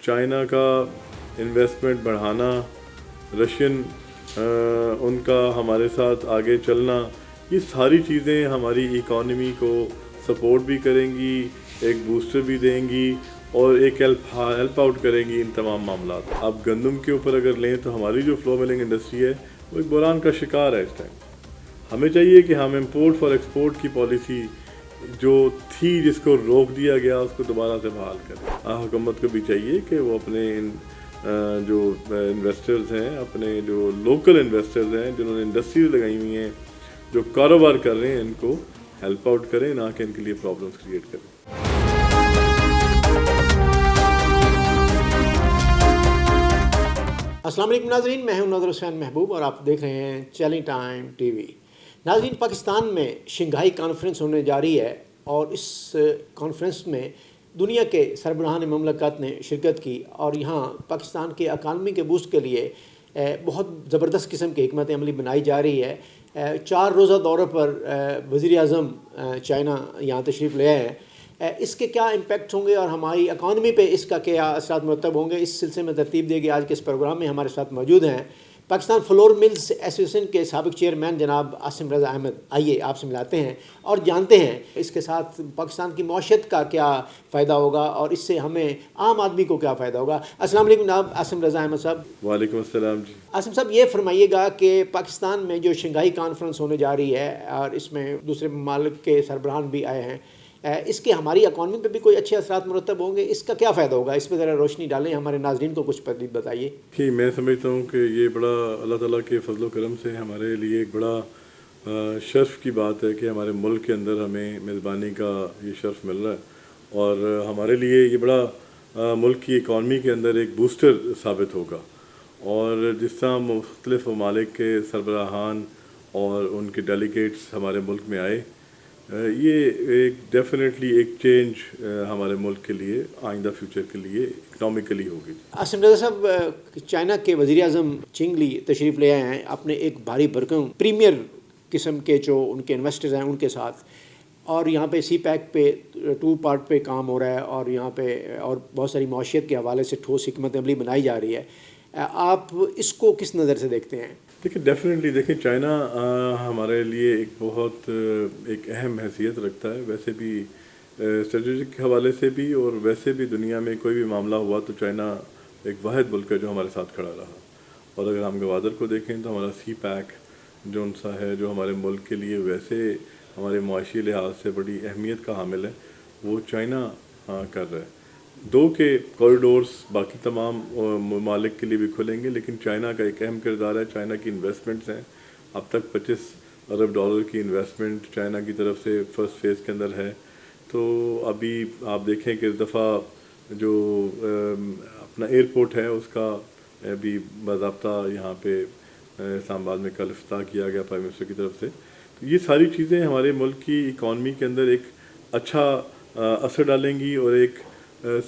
China کا investment بڑھانا، Russian ان کا ہمارے ساتھ آگے چلنا، یہ ساری چیزیں ہماری اکانومی کو سپورٹ بھی کریں گی، ایک بوسٹر بھی دیں گی اور ایک ہیلپ آؤٹ کریں گی ان تمام معاملات۔ اب گندم کے اوپر اگر لیں تو ہماری جو فلور ملنگ انڈسٹری ہے وہ ایک بحران کا شکار ہے اس ٹائم۔ ہمیں چاہیے کہ ہم امپورٹ فار ایکسپورٹ کی پالیسی جو تھی جس کو روک دیا گیا اس کو دوبارہ سے بحال کریں۔ حکومت کو بھی چاہیے کہ وہ اپنے جو انویسٹرز ہیں، اپنے جو لوکل انویسٹرز ہیں جنہوں نے انڈسٹریز لگائی ہوئی ہیں، جو کاروبار کر رہے ہیں، ان کو ہیلپ آؤٹ کریں، نہ کہ ان کے لیے پرابلمس کریٹ کریں۔ السلام علیکم ناظرین، میں ہوں نظر حسین محبوب اور آپ دیکھ رہے ہیں چیلنج ٹائم ٹی وی۔ ناظرین، پاکستان میں شنگھائی کانفرنس ہونے جا رہی ہے اور اس کانفرنس میں دنیا کے سربراہان مملکت نے شرکت کی اور یہاں پاکستان کے اکانومی کے بوسٹ کے لیے بہت زبردست قسم کی حکمت عملی بنائی جا رہی ہے۔ 4 روزہ دورے پر وزیر اعظم چائنا یہاں تشریف لے آئے ہیں۔ اس کے کیا امپیکٹ ہوں گے اور ہماری اکانومی پہ اس کا کیا اثرات مرتب ہوں گے، اس سلسلے میں ترتیب دے گی آج کے اس پروگرام میں ہمارے ساتھ موجود ہیں پاکستان فلور ملز ایسوسی ایشن کے سابق چیئرمین جناب عاصم رضا احمد۔ آئیے آپ سے ملاتے ہیں اور جانتے ہیں اس کے ساتھ پاکستان کی معیشت کا کیا فائدہ ہوگا اور اس سے ہمیں عام آدمی کو کیا فائدہ ہوگا۔ السلام علیکم جناب عاصم رضا احمد صاحب۔ وعلیکم السلام جی۔ عاصم صاحب، یہ فرمائیے گا کہ پاکستان میں جو شنگھائی کانفرنس ہونے جا رہی ہے اور اس میں دوسرے ممالک کے سربراہان بھی آئے ہیں، اس کے ہماری اکانومی پہ بھی کوئی اچھے اثرات مرتب ہوں گے، اس کا کیا فائدہ ہوگا، اس پہ ذرا روشنی ڈالیں، ہمارے ناظرین کو کچھ بتائیے۔ کہ میں سمجھتا ہوں کہ یہ بڑا اللہ تعالیٰ کے فضل و کرم سے ہمارے لیے ایک بڑا شرف کی بات ہے کہ ہمارے ملک کے اندر ہمیں میزبانی کا یہ شرف مل رہا ہے، اور ہمارے لیے یہ بڑا ملک کی اکانومی کے اندر ایک بوسٹر ثابت ہوگا۔ اور جس طرح مختلف ممالک کے سربراہان اور ان کے ڈیلیگیٹس ہمارے ملک میں آئے، یہ ایک ڈیفینیٹلی ایک چینج ہمارے ملک کے لیے آئندہ فیوچر کے لیے اکنامکلی ہوگی۔ عاصم رضا صاحب، چائنا کے وزیر اعظم چنگ لی تشریف لے آئے ہیں اپنے ایک بھاری بھرکم پریمیئر قسم کے جو ان کے انویسٹرز ہیں ان کے ساتھ، اور یہاں پہ سی پیک پہ 2 پارٹ پہ کام ہو رہا ہے اور یہاں پہ اور بہت ساری معیشت کے حوالے سے ٹھوس حکمت عملی بنائی جا رہی ہے۔ آپ اس کو کس نظر سے دیکھتے ہیں؟ دیکھیں، ڈیفینیٹلی دیکھیں، چائنا ہمارے لیے ایک بہت ایک اہم حیثیت رکھتا ہے، ویسے بھی اسٹریٹجک کے حوالے سے بھی، اور ویسے بھی دنیا میں کوئی بھی معاملہ ہوا تو چائنا ایک واحد ملک ہے جو ہمارے ساتھ کھڑا رہا۔ اور اگر ہم گوادر کو دیکھیں تو ہمارا سی پیک جو ان سا ہے، جو ہمارے ملک کے لیے ویسے ہمارے معاشی لحاظ سے بڑی اہمیت کا حامل ہے، وہ چائنا کر رہا ہے۔ 2 کے کوریڈورس باقی تمام ممالک کے لیے بھی کھلیں گے، لیکن چائنا کا ایک اہم کردار ہے۔ چائنا کی انویسٹمنٹس ہیں، اب تک $25 ارب کی انویسٹمنٹ چائنا کی طرف سے فرسٹ فیز کے اندر ہے۔ تو ابھی آپ دیکھیں کہ اس دفعہ جو اپنا ایئرپورٹ ہے اس کا ابھی باضابطہ یہاں پہ اسلام آباد میں کل افتتاح کیا گیا پرائم منسٹر کی طرف سے۔ تو یہ ساری چیزیں ہمارے ملک کی اکانومی کے اندر ایک اچھا اثر ڈالیں گی اور ایک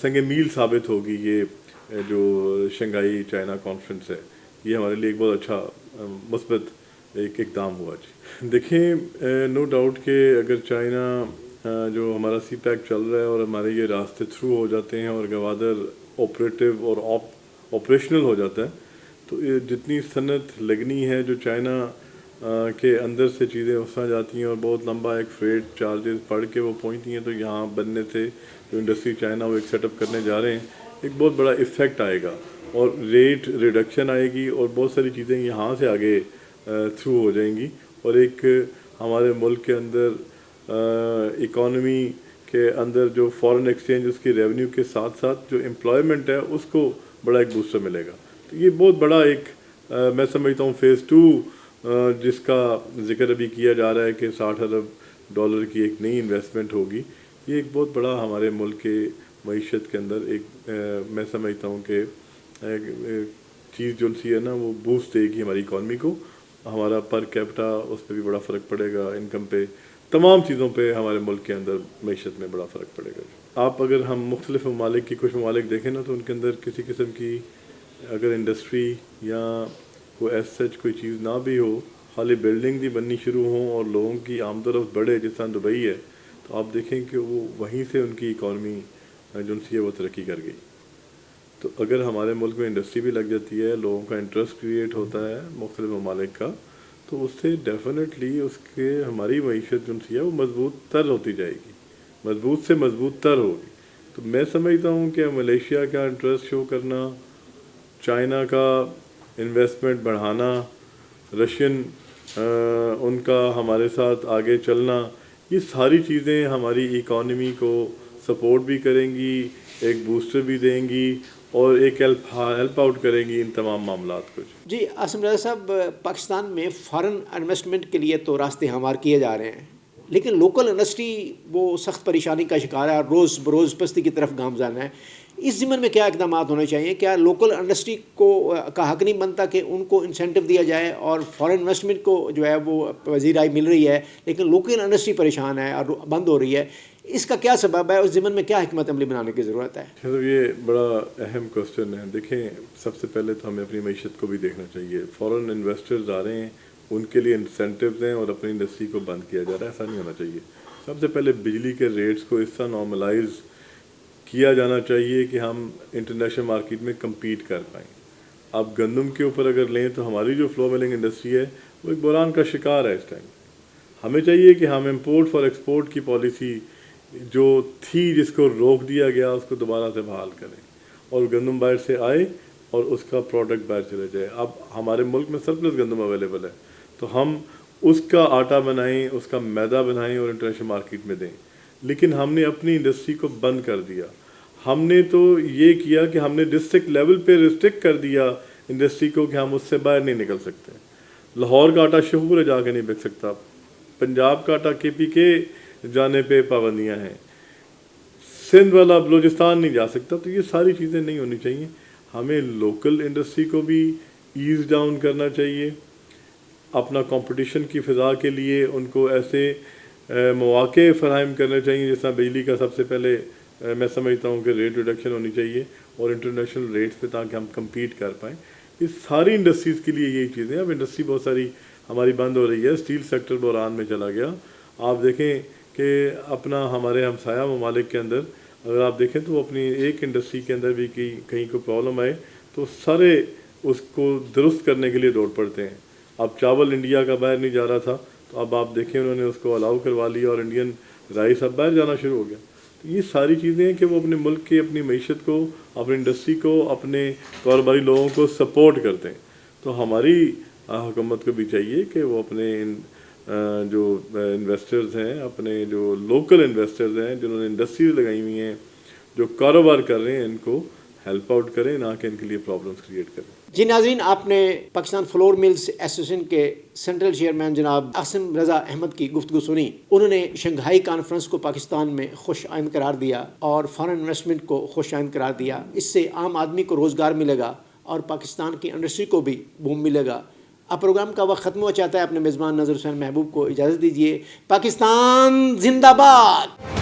سنگ میل ثابت ہوگی۔ یہ جو شنگھائی چائنا کانفرنس ہے، یہ ہمارے لیے ایک بہت اچھا مثبت ایک اقدام ہوا جی۔ دیکھیں، نو ڈاؤٹ کہ اگر چائنا جو ہمارا سی پیک چل رہا ہے اور ہمارے یہ راستے تھرو ہو جاتے ہیں اور گوادر آپریٹو اور آپریشنل ہو جاتا ہے، تو جتنی صنعت لگنی ہے جو چائنا کے اندر سے چیزیں اس طرح جاتی ہیں اور بہت لمبا ایک فریٹ چارجز پڑھ کے وہ پہنچتی ہیں، تو یہاں بننے سے جو انڈسٹری چائنا وہ ایک سیٹ اپ کرنے جا رہے ہیں، ایک بہت بڑا ایفیکٹ آئے گا اور ریٹ ریڈکشن آئے گی اور بہت ساری چیزیں یہاں سے آگے تھرو ہو جائیں گی، اور ایک ہمارے ملک کے اندر اکانومی کے اندر جو فارن ایکسچینج اس کی ریونیو کے ساتھ ساتھ جو امپلائمنٹ ہے اس کو بڑا ایک بوسٹر ملے گا۔ تو یہ بہت بڑا ایک میں سمجھتا ہوں فیز 2 جس کا ذکر ابھی کیا جا رہا ہے کہ $60 ارب کی ایک نئی انویسٹمنٹ ہوگی، یہ ایک بہت بڑا ہمارے ملک کے معیشت کے اندر ایک میں سمجھتا ہوں کہ چیز جو سی ہے نا وہ بوسٹ دے گی ہماری اکانومی کو۔ ہمارا پر کیپٹا اس پہ بھی بڑا فرق پڑے گا، انکم پہ، تمام چیزوں پہ ہمارے ملک کے اندر معیشت میں بڑا فرق پڑے گا۔ آپ اگر ہم مختلف ممالک کی کچھ ممالک دیکھیں نا تو ان کے اندر کسی قسم کی اگر انڈسٹری یا کوئی ایس سچ کوئی چیز نہ بھی ہو، خالی بلڈنگ بھی بننی شروع ہوں اور لوگوں کی آمد و رفت بڑھے، جس طرح دبئی ہے، تو آپ دیکھیں کہ وہ وہیں سے ان کی اکانومی جو سی ہے وہ ترقی کر گئی۔ تو اگر ہمارے ملک میں انڈسٹری بھی لگ جاتی ہے، لوگوں کا انٹرسٹ کریٹ ہوتا ہے مختلف ممالک کا، تو اس سے ڈیفینیٹلی اس کے ہماری معیشت جو سی ہے وہ مضبوط تر ہوتی جائے گی، مضبوط سے مضبوط تر ہوگی. تو میں سمجھتا ہوں کہ ملیشیا کا انٹرسٹ شو کرنا، چائنا کا انویسٹمنٹ بڑھانا، رشین ان کا ہمارے ساتھ آگے چلنا، یہ ساری چیزیں ہماری اکانومی کو سپورٹ بھی کریں گی، ایک بوسٹر بھی دیں گی اور ایک ہیلپ آؤٹ کریں گی ان تمام معاملات کو. جی عاصم رضا صاحب، پاکستان میں فارن انویسٹمنٹ کے لیے تو راستے ہموار کیے جا رہے ہیں، لیکن لوکل انڈسٹری وہ سخت پریشانی کا شکار ہے اور روز بروز پستی کی طرف گامزن ہے. اس ضمن میں کیا اقدامات ہونے چاہیے؟ کیا لوکل انڈسٹری کو کا حق نہیں بنتا کہ ان کو انسینٹو دیا جائے، اور فارن انویسٹمنٹ کو جو ہے وہ پذیرائی مل رہی ہے لیکن لوکل انڈسٹری پریشان ہے اور بند ہو رہی ہے؟ اس کا کیا سبب ہے؟ اس ضمن میں کیا حکمت عملی بنانے کی ضرورت ہے؟ یہ بڑا اہم کوشچن ہے. دیکھیں، سب سے پہلے تو ہمیں اپنی معیشت کو بھی دیکھنا چاہیے. فارن انویسٹرز آ رہے ہیں، ان کے لیے انسینٹیوز ہیں اور اپنی انڈسٹری کو بند کیا جا رہا ہے. ایسا نہیں ہونا چاہیے. سب سے پہلے بجلی کے ریٹس کو اس طرح نارملائز کیا جانا چاہیے کہ ہم انٹرنیشنل مارکیٹ میں کمپیٹ کر پائیں. اب گندم کے اوپر اگر لیں تو ہماری جو فلو ملنگ انڈسٹری ہے وہ ایک بحران کا شکار ہے اس ٹائم. ہمیں چاہیے کہ ہم امپورٹ فار ایکسپورٹ کی پالیسی جو تھی جس کو روک دیا گیا اس کو دوبارہ سے بحال کریں اور گندم باہر سے آئے اور اس کا پروڈکٹ باہر چلے جائے. اب ہمارے ملک میں سرپلس گندم اویلیبل ہے تو ہم اس کا آٹا بنائیں، اس کا میدا بنائیں اور انٹرنیشنل مارکیٹ میں دیں. لیکن ہم نے اپنی انڈسٹری کو بند کر دیا. ہم نے تو یہ کیا کہ ہم نے ڈسٹرکٹ لیول پہ ریسٹرکٹ کر دیا انڈسٹری کو کہ ہم اس سے باہر نہیں نکل سکتے. لاہور کا آٹا شہپور جا کے نہیں بک سکتا، پنجاب کا آٹا KP کے جانے پہ پابندیاں ہیں، سندھ والا بلوچستان نہیں جا سکتا. تو یہ ساری چیزیں نہیں ہونی چاہیے. ہمیں لوکل انڈسٹری کو بھی ایز ڈاؤن کرنا چاہیے. اپنا کمپٹیشن کی فضا کے لیے ان کو ایسے مواقع فراہم کرنے چاہیے جس طرح بجلی کا سب سے پہلے میں سمجھتا ہوں کہ ریٹ ریڈکشن ہونی چاہیے اور انٹرنیشنل ریٹس پہ تاکہ ہم کمپیٹ کر پائیں. یہ ساری انڈسٹریز کے لیے یہی چیزیں. اب انڈسٹری بہت ساری ہماری بند ہو رہی ہے. اسٹیل سیکٹر بحران میں چلا گیا. آپ دیکھیں کہ اپنا ہمارے ہمسایہ ممالک کے اندر اگر آپ دیکھیں تو اپنی ایک انڈسٹری کے اندر بھی کہیں کوئی پرابلم آئے تو سارے اس کو درست کرنے کے لیے دوڑ پڑتے ہیں. اب چاول انڈیا کا باہر نہیں جا رہا تھا تو اب آپ دیکھیں انہوں نے اس کو الاؤ کروا لیا اور انڈین رائس اب باہر جانا شروع ہو گیا. تو یہ ساری چیزیں ہیں کہ وہ اپنے ملک کی اپنی معیشت کو، اپنی انڈسٹری کو، اپنے کاروباری لوگوں کو سپورٹ کرتے ہیں. تو ہماری حکومت کو بھی چاہیے کہ وہ اپنے جو انویسٹرز ہیں، اپنے جو لوکل انویسٹرز ہیں جنہوں نے انڈسٹریز لگائی ہوئی ہیں، جو کاروبار کر رہے ہیں، ان کو ہیلپ آؤٹ کریں، نہ کہ ان کے لیے پرابلمس کریٹ کریں. جی ناظرین، آپ نے پاکستان فلور ملز ایسوسیشن کے سینٹرل چیئرمین جناب عاصم رضا احمد کی گفتگو سنی. انہوں نے شنگھائی کانفرنس کو پاکستان میں خوش آئند قرار دیا اور فارن انویسٹمنٹ کو خوش آئند قرار دیا. اس سے عام آدمی کو روزگار ملے گا اور پاکستان کی انڈسٹری کو بھی بوم ملے گا. اب پروگرام کا وقت ختم ہوا چاہتا ہے. اپنے میزبان نظر حسین محبوب کو اجازت دیجیے. پاکستان زندہ باد.